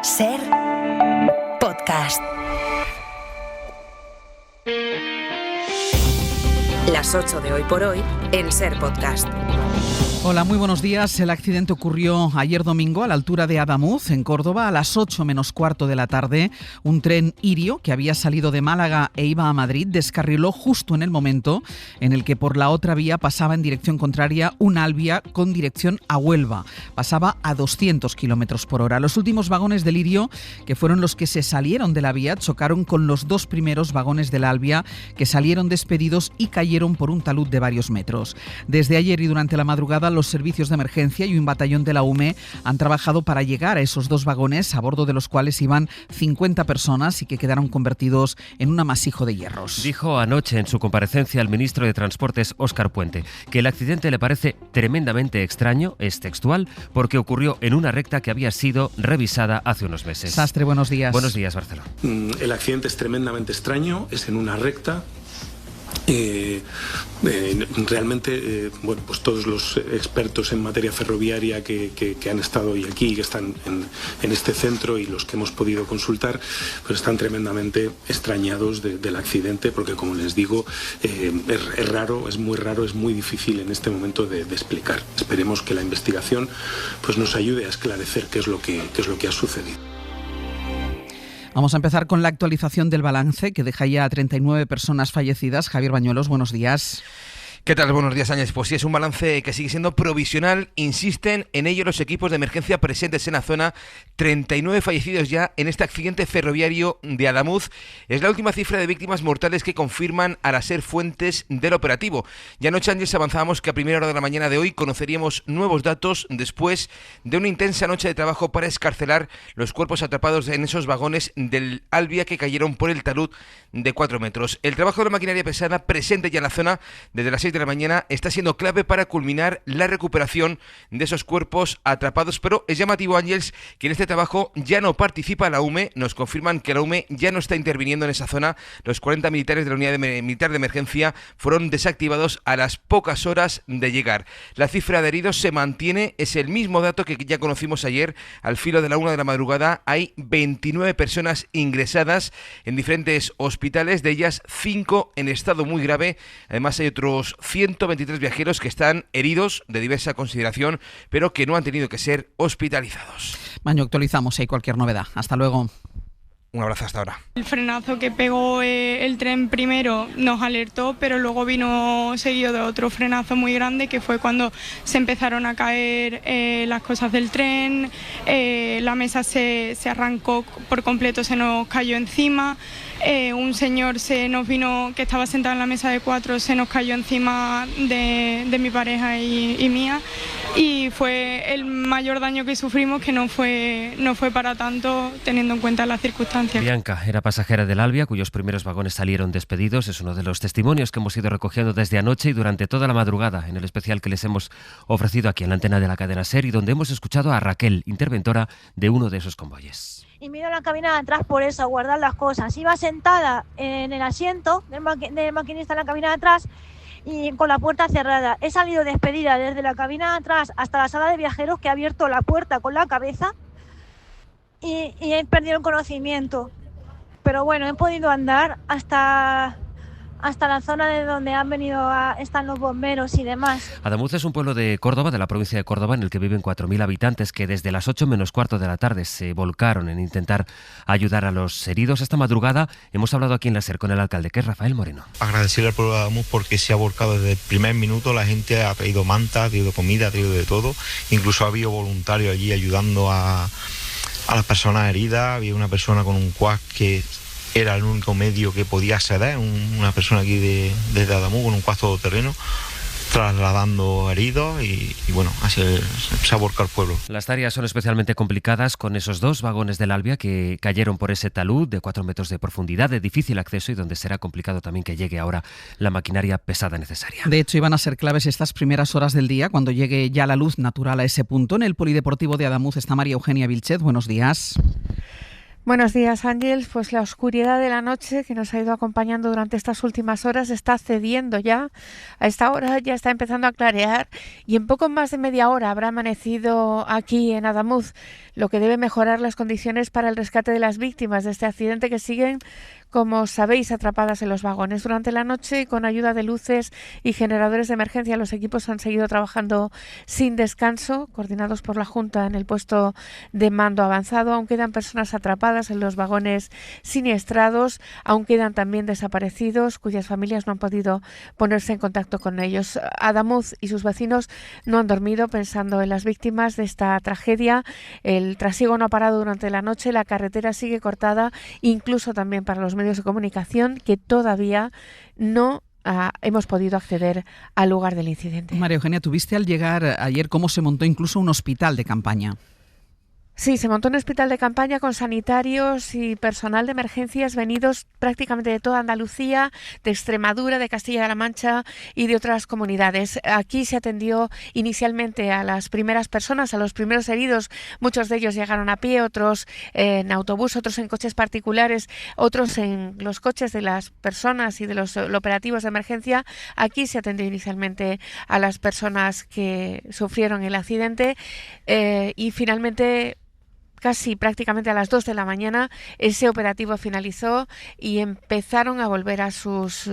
Ser Podcast. Las 8 de Hoy por Hoy en Ser Podcast. Hola, muy buenos días. El accidente ocurrió ayer domingo a la altura de Adamuz, en Córdoba, a las 8 menos cuarto de la tarde. Un tren Irio que había salido de Málaga e iba a Madrid descarriló justo en el momento en el que por la otra vía pasaba en dirección contraria un Alvia con dirección a Huelva. Pasaba a 200 kilómetros por hora. Los últimos vagones del Irio, que fueron los que se salieron de la vía, chocaron con los dos primeros vagones del Alvia, que salieron despedidos y cayeron por un talud de varios metros. Desde ayer y durante la madrugada, los servicios de emergencia y un batallón de la UME han trabajado para llegar a esos dos vagones, a bordo de los cuales iban 50 personas y que quedaron convertidos en un amasijo de hierros. Dijo anoche en su comparecencia el ministro de Transportes, Óscar Puente, que el accidente le parece tremendamente extraño, es textual, porque ocurrió en una recta que había sido revisada hace unos meses. Sastre, buenos días. Buenos días, Barceló. El accidente es tremendamente extraño, es en una recta. Realmente, bueno, pues todos los expertos en materia ferroviaria que han estado hoy aquí, que están en este centro y los que hemos podido consultar, pues están tremendamente extrañados del accidente, porque como les digo, es raro, es muy difícil en este momento de explicar. Esperemos que la investigación pues nos ayude a esclarecer qué es lo que ha sucedido. Vamos a empezar con la actualización del balance, que deja ya a 39 personas fallecidas. Javier Bañuelos, buenos días. ¿Qué tal? Buenos días, Áñez. Pues sí, es un balance que sigue siendo provisional. Insisten en ello los equipos de emergencia presentes en la zona. 39 fallecidos ya en este accidente ferroviario de Adamuz. Es la última cifra de víctimas mortales que confirman a la SER fuentes del operativo. Ya anoche, Ángel, avanzábamos que a primera hora de la mañana de hoy conoceríamos nuevos datos después de una intensa noche de trabajo para escarcelar los cuerpos atrapados en esos vagones del Alvia que cayeron por el talud de 4 metros. El trabajo de la maquinaria pesada presente ya en la zona desde las 6 de la mañana está siendo clave para culminar la recuperación de esos cuerpos atrapados, pero es llamativo, Ángels, que en este trabajo ya no participa la UME. Nos confirman que la UME ya no está interviniendo en esa zona. Los 40 militares de la unidad militar de emergencia fueron desactivados a las pocas horas de llegar. La cifra de heridos se mantiene, es el mismo dato que ya conocimos ayer. Al filo de la 1 de la madrugada hay 29 personas ingresadas en diferentes hospitales, de ellas 5 en estado muy grave. Además hay otros 123 viajeros que están heridos de diversa consideración, pero que no han tenido que ser hospitalizados. Maño, actualizamos si hay cualquier novedad. Hasta luego. Un abrazo hasta ahora. El frenazo que pegó el tren primero nos alertó, pero luego vino seguido de otro frenazo muy grande, que fue cuando se empezaron a caer las cosas del tren, la mesa se arrancó por completo, se nos cayó encima. Un señor se nos vino, que estaba sentado en la mesa de 4, se nos cayó encima de mi pareja y mía, y fue el mayor daño que sufrimos, que no fue para tanto teniendo en cuenta las circunstancias. Bianca era pasajera del Alvia, cuyos primeros vagones salieron despedidos. Es uno de los testimonios que hemos ido recogiendo desde anoche y durante toda la madrugada en el especial que les hemos ofrecido aquí en la antena de la cadena SER, y donde hemos escuchado a Raquel, interventora de uno de esos convoyes. Y me dio la cabina de atrás por eso, a guardar las cosas. Iba sentada en el asiento del maquinista en la cabina de atrás y con la puerta cerrada. He salido despedida desde la cabina de atrás hasta la sala de viajeros, que he abierto la puerta con la cabeza y he perdido el conocimiento. Pero bueno, he podido andar hasta la zona de donde están los bomberos y demás. Adamuz es un pueblo de Córdoba, de la provincia de Córdoba, en el que viven 4.000 habitantes que desde las 8 menos cuarto de la tarde se volcaron en intentar ayudar a los heridos. Esta madrugada hemos hablado aquí en la SER con el alcalde, que es Rafael Moreno. Agradecerle al pueblo de Adamuz porque se ha volcado desde el primer minuto. La gente ha traído mantas, ha traído comida, ha traído de todo. Incluso ha habido voluntarios allí ayudando a las personas heridas. Había una persona con un quad que era el único medio que podía acceder, una persona aquí desde Adamuz con un quad todoterreno, trasladando heridos y bueno, así se ha volcado el pueblo. Las tareas son especialmente complicadas con esos dos vagones del Alvia que cayeron por ese talud de 4 metros de profundidad, de difícil acceso, y donde será complicado también que llegue ahora la maquinaria pesada necesaria. De hecho, iban a ser claves estas primeras horas del día, cuando llegue ya la luz natural a ese punto. En el Polideportivo de Adamuz está María Eugenia Vilchez. Buenos días. Buenos días, Ángeles. Pues la oscuridad de la noche que nos ha ido acompañando durante estas últimas horas está cediendo ya. A esta hora ya está empezando a clarear y en poco más de media hora habrá amanecido aquí en Adamuz, lo que debe mejorar las condiciones para el rescate de las víctimas de este accidente que siguen, como sabéis, atrapadas en los vagones. Durante la noche y con ayuda de luces y generadores de emergencia, los equipos han seguido trabajando sin descanso, coordinados por la Junta en el puesto de mando avanzado. Aún quedan personas atrapadas en los vagones siniestrados, aún quedan también desaparecidos cuyas familias no han podido ponerse en contacto con ellos. Adamuz y sus vecinos no han dormido pensando en las víctimas de esta tragedia. El trasiego no ha parado durante la noche, la carretera sigue cortada, incluso también para los medios de comunicación, que todavía no hemos podido acceder al lugar del incidente. María Eugenia, ¿tuviste al llegar ayer cómo se montó incluso un hospital de campaña? Sí, se montó un hospital de campaña con sanitarios y personal de emergencias venidos prácticamente de toda Andalucía, de Extremadura, de Castilla-La Mancha y de otras comunidades. Aquí se atendió inicialmente a las primeras personas, a los primeros heridos. Muchos de ellos llegaron a pie, otros en autobús, otros en coches particulares, otros en los coches de las personas y de los operativos de emergencia. Aquí se atendió inicialmente a las personas que sufrieron el accidente y finalmente, casi prácticamente a las 2 de la mañana, ese operativo finalizó y empezaron a volver a sus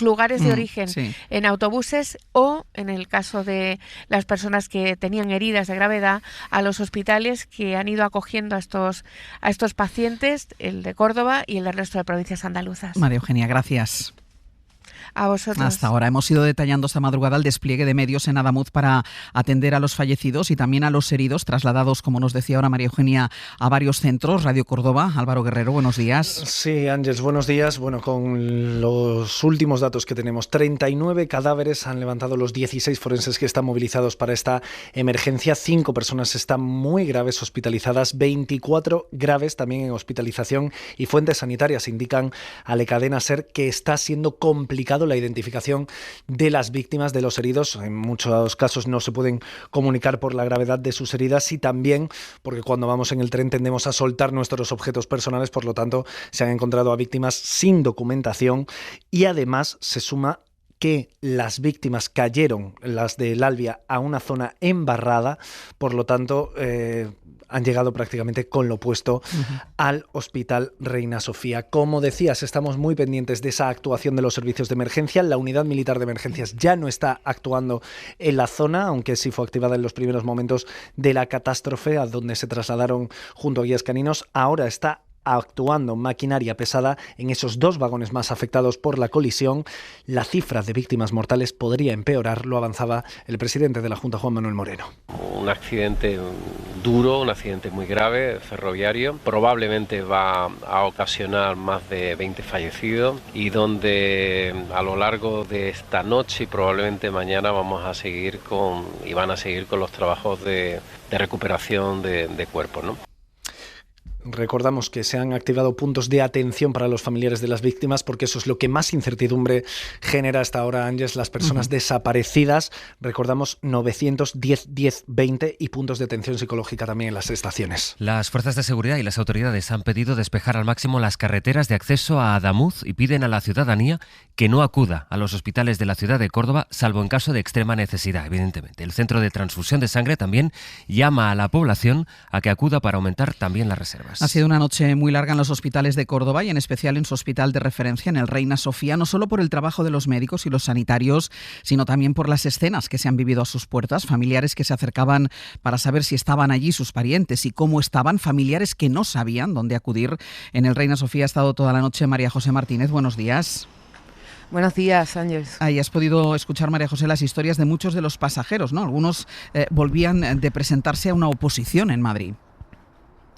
lugares de origen, sí, en autobuses o, en el caso de las personas que tenían heridas de gravedad, a los hospitales que han ido acogiendo a estos pacientes, el de Córdoba y el del resto de provincias andaluzas. María Eugenia, gracias. A vosotros. Hasta ahora hemos ido detallando esta madrugada el despliegue de medios en Adamuz para atender a los fallecidos y también a los heridos, trasladados, como nos decía ahora María Eugenia, a varios centros. Radio Córdoba, Álvaro Guerrero, buenos días. Sí, Ángeles, buenos días. Bueno, con los últimos datos que tenemos, 39 cadáveres han levantado los 16 forenses que están movilizados para esta emergencia. 5 personas están muy graves hospitalizadas, 24 graves también en hospitalización, y fuentes sanitarias indican a la cadena SER que está siendo complicado la identificación de las víctimas, de los heridos. En muchos casos no se pueden comunicar por la gravedad de sus heridas y también porque cuando vamos en el tren tendemos a soltar nuestros objetos personales, por lo tanto se han encontrado a víctimas sin documentación y además se suma que las víctimas cayeron, las del Albia, a una zona embarrada, por lo tanto han llegado prácticamente con lo puesto al Hospital Reina Sofía. Como decías, estamos muy pendientes de esa actuación de los servicios de emergencia. La Unidad Militar de Emergencias ya no está actuando en la zona, aunque sí fue activada en los primeros momentos de la catástrofe, a donde se trasladaron junto a guías caninos. Ahora está actuando maquinaria pesada en esos 2 vagones más afectados por la colisión. La cifra de víctimas mortales podría empeorar, lo avanzaba el presidente de la Junta, Juan Manuel Moreno. Un accidente duro, un accidente muy grave, ferroviario, probablemente va a ocasionar más de 20 fallecidos y donde a lo largo de esta noche y probablemente mañana van a seguir con los trabajos de recuperación de cuerpos, ¿no? Recordamos que se han activado puntos de atención para los familiares de las víctimas, porque eso es lo que más incertidumbre genera hasta ahora, Ángeles, las personas desaparecidas. Recordamos 910 10 20 y puntos de atención psicológica también en las estaciones. Las fuerzas de seguridad y las autoridades han pedido despejar al máximo las carreteras de acceso a Adamuz y piden a la ciudadanía que no acuda a los hospitales de la ciudad de Córdoba, salvo en caso de extrema necesidad, evidentemente. El Centro de Transfusión de Sangre también llama a la población a que acuda para aumentar también las reservas. Ha sido una noche muy larga en los hospitales de Córdoba y en especial en su hospital de referencia, en el Reina Sofía, no solo por el trabajo de los médicos y los sanitarios, sino también por las escenas que se han vivido a sus puertas, familiares que se acercaban para saber si estaban allí sus parientes y cómo estaban, familiares que no sabían dónde acudir. En el Reina Sofía ha estado toda la noche María José Martínez. Buenos días. Buenos días, Ángeles. Ahí has podido escuchar, María José, las historias de muchos de los pasajeros, ¿no? Algunos volvían de presentarse a una oposición en Madrid.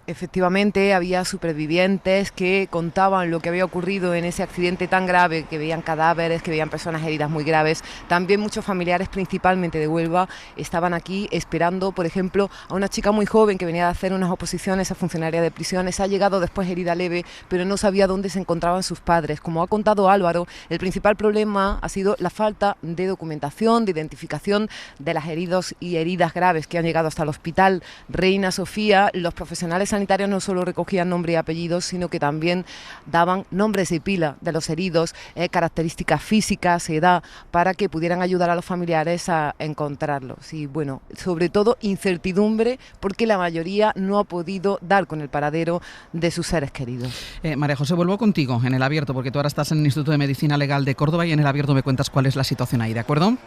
Efectivamente, había supervivientes que contaban lo que había ocurrido en ese accidente tan grave, que veían cadáveres, que veían personas heridas muy graves. También muchos familiares, principalmente de Huelva, estaban aquí esperando, por ejemplo, a una chica muy joven que venía de hacer unas oposiciones a funcionaria de prisiones. Ha llegado después herida leve, pero no sabía dónde se encontraban sus padres. Como ha contado Álvaro, el principal problema ha sido la falta de documentación, de identificación de las heridos y heridas graves que han llegado hasta el Hospital Reina Sofía. Los profesionales sanitarios no solo recogían nombre y apellidos, sino que también daban nombres y pila de los heridos, características físicas, edad, para que pudieran ayudar a los familiares a encontrarlos. Y bueno, sobre todo incertidumbre, porque la mayoría no ha podido dar con el paradero de sus seres queridos. María José, vuelvo contigo en El Abierto, porque tú ahora estás en el Instituto de Medicina Legal de Córdoba y en El Abierto me cuentas cuál es la situación ahí, ¿de acuerdo?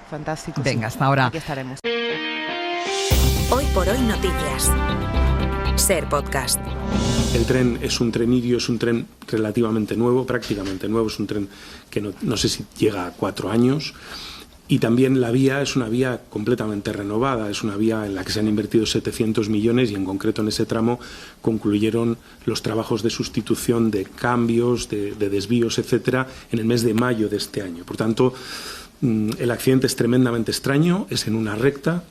Fantástico. Venga, sí. hasta ahora. Aquí estaremos. Hoy por hoy noticias. Ser Podcast. El tren es un tren Irio, es un tren relativamente nuevo, prácticamente nuevo, es un tren que no sé si llega a 4 años. Y también la vía es una vía completamente renovada, es una vía en la que se han invertido 700 millones y en concreto en ese tramo concluyeron los trabajos de sustitución de cambios, de desvíos, etcétera, en el mes de mayo de este año. Por tanto, el accidente es tremendamente extraño, es en una recta.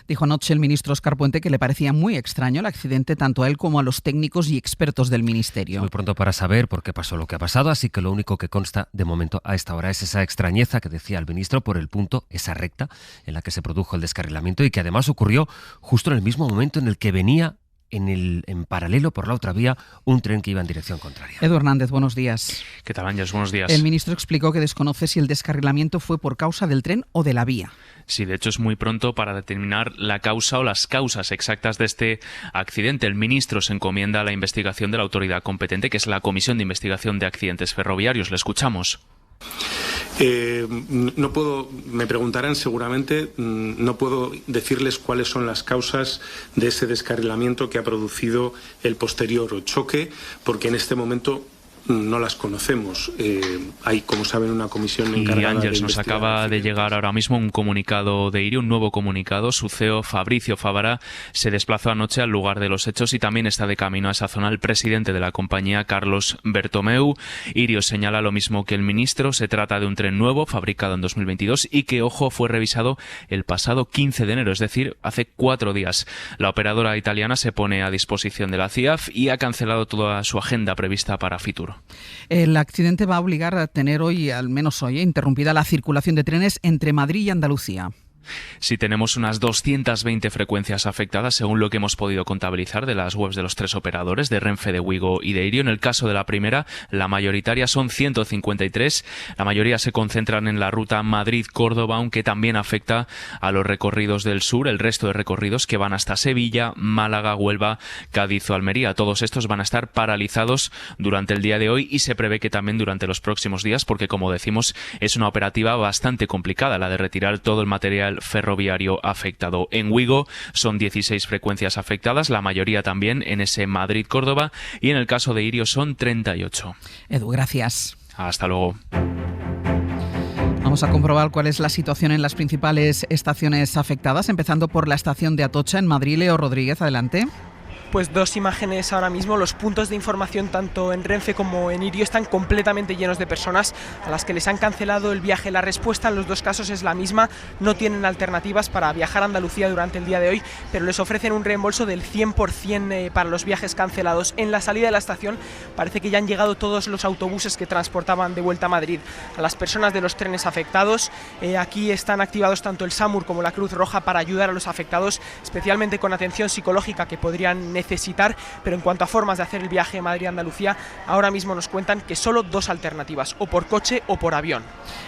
Dijo anoche el ministro Óscar Puente que le parecía muy extraño el accidente tanto a él como a los técnicos y expertos del ministerio. Muy pronto para saber por qué pasó lo que ha pasado, así que lo único que consta de momento a esta hora es esa extrañeza que decía el ministro por el punto, esa recta en la que se produjo el descarrilamiento y que además ocurrió justo en el mismo momento en el que venía en paralelo por la otra vía un tren que iba en dirección contraria. Edu Hernández, buenos días. ¿Qué tal, Ángeles? Buenos días. El ministro explicó que desconoce si el descarrilamiento fue por causa del tren o de la vía. Sí, de hecho es muy pronto para determinar la causa o las causas exactas de este accidente. El ministro se encomienda a la investigación de la autoridad competente, que es la Comisión de Investigación de Accidentes Ferroviarios. Le escuchamos. No puedo, me preguntarán seguramente, no puedo decirles cuáles son las causas de ese descarrilamiento que ha producido el posterior choque, porque en este momento no las conocemos. Hay, como saben, una comisión encargada. Y Ángeles, nos acaba de llegar ahora mismo un comunicado de Irio, un nuevo comunicado. Su CEO, Fabricio Favara, se desplazó anoche al lugar de los hechos y también está de camino a esa zona el presidente de la compañía, Carlos Bertomeu. Irio señala lo mismo que el ministro. Se trata de un tren nuevo, fabricado en 2022 y que, ojo, fue revisado el pasado 15 de enero, es decir, hace 4 días. La operadora italiana se pone a disposición de la CIAF y ha cancelado toda su agenda prevista para Fitur. El accidente va a obligar a tener hoy, al menos hoy, interrumpida la circulación de trenes entre Madrid y Andalucía. Sí, tenemos unas 220 frecuencias afectadas, según lo que hemos podido contabilizar de las webs de los 3 operadores, de Renfe, de Wigo y de Irio. En el caso de la primera, la mayoritaria son 153. La mayoría se concentran en la ruta Madrid-Córdoba, aunque también afecta a los recorridos del sur, el resto de recorridos que van hasta Sevilla, Málaga, Huelva, Cádiz o Almería. Todos estos van a estar paralizados durante el día de hoy y se prevé que también durante los próximos días, porque, como decimos, es una operativa bastante complicada, la de retirar todo el material ferroviario afectado. En Wigo son 16 frecuencias afectadas, la mayoría también en ese Madrid-Córdoba, y en el caso de Irio son 38. Edu, gracias. Hasta luego. Vamos a comprobar cuál es la situación en las principales estaciones afectadas, empezando por la estación de Atocha en Madrid. Leo Rodríguez, adelante. Pues 2 imágenes ahora mismo. Los puntos de información tanto en Renfe como en Irio están completamente llenos de personas a las que les han cancelado el viaje. La respuesta en los 2 casos es la misma: no tienen alternativas para viajar a Andalucía durante el día de hoy, pero les ofrecen un reembolso del 100% para los viajes cancelados. En la salida de la estación parece que ya han llegado todos los autobuses que transportaban de vuelta a Madrid a las personas de los trenes afectados. Aquí están activados tanto el SAMUR como la Cruz Roja para ayudar a los afectados, especialmente con atención psicológica que podrían necesitar, pero en cuanto a formas de hacer el viaje Madrid-Andalucía, ahora mismo nos cuentan que solo 2 alternativas, o por coche o por avión.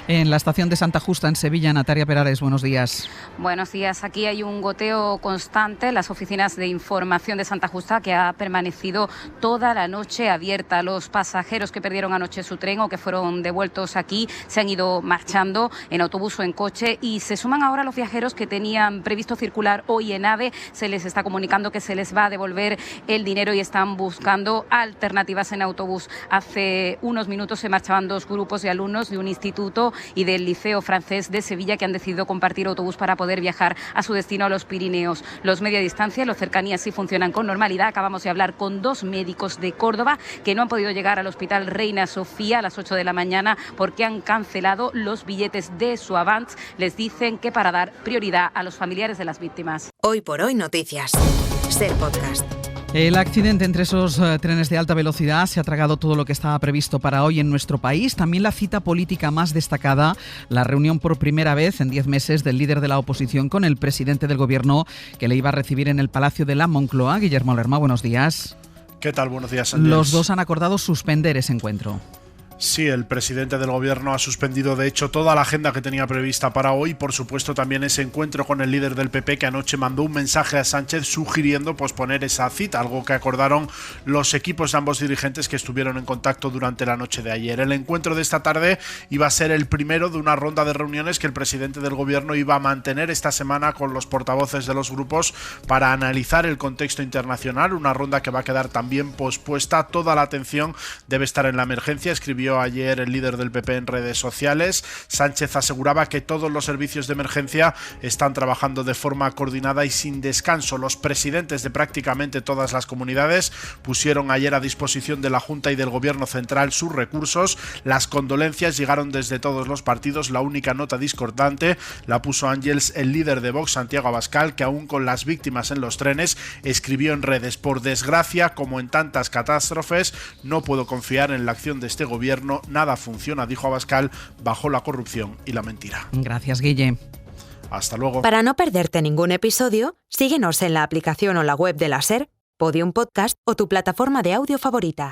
En la estación de Santa Justa, en Sevilla, Natalia Perares, buenos días. Buenos días. Aquí hay un goteo constante en las oficinas de información de Santa Justa, que ha permanecido toda la noche abierta. Los pasajeros que perdieron anoche su tren o que fueron devueltos aquí se han ido marchando en autobús o en coche, y se suman ahora los viajeros que tenían previsto circular hoy en AVE. Se les está comunicando que se les va a devolver el dinero y están buscando alternativas en autobús. Hace unos minutos se marchaban 2 grupos de alumnos de un instituto y del Liceo Francés de Sevilla que han decidido compartir autobús para poder viajar a su destino a los Pirineos. Los media distancia, los cercanías sí funcionan con normalidad. Acabamos de hablar con 2 médicos de Córdoba que no han podido llegar al Hospital Reina Sofía a las 8 de la mañana porque han cancelado los billetes de su Avant. Les dicen que para dar prioridad a los familiares de las víctimas. Hoy por hoy noticias. Ser Podcast. El accidente entre esos trenes de alta velocidad se ha tragado todo lo que estaba previsto para hoy en nuestro país. También la cita política más destacada, la reunión por primera vez en 10 meses del líder de la oposición con el presidente del gobierno, que le iba a recibir en el Palacio de la Moncloa. Guillermo Lerma, buenos días. ¿Qué tal? Buenos días, Ángeles. Los dos han acordado suspender ese encuentro. Sí, el presidente del gobierno ha suspendido de hecho toda la agenda que tenía prevista para hoy, por supuesto también ese encuentro con el líder del PP, que anoche mandó un mensaje a Sánchez sugiriendo posponer esa cita, algo que acordaron los equipos de ambos dirigentes que estuvieron en contacto durante la noche de ayer. El encuentro de esta tarde iba a ser el primero de una ronda de reuniones que el presidente del gobierno iba a mantener esta semana con los portavoces de los grupos para analizar el contexto internacional, una ronda que va a quedar también pospuesta. Toda la atención debe estar en la emergencia, escribió ayer el líder del PP en redes sociales. Sánchez aseguraba que todos los servicios de emergencia están trabajando de forma coordinada y sin descanso. Los presidentes de prácticamente todas las comunidades pusieron ayer a disposición de la Junta y del Gobierno Central sus recursos. Las condolencias llegaron desde todos los partidos. La única nota discordante la puso Ángels, el líder de Vox, Santiago Abascal, que aún con las víctimas en los trenes escribió en redes: por desgracia, como en tantas catástrofes, no puedo confiar en la acción de este gobierno. Nada funciona, dijo Abascal, bajo la corrupción y la mentira. Gracias, Guille. Hasta luego. Para no perderte ningún episodio, síguenos en la aplicación o la web de la SER, Podium Podcast o tu plataforma de audio favorita.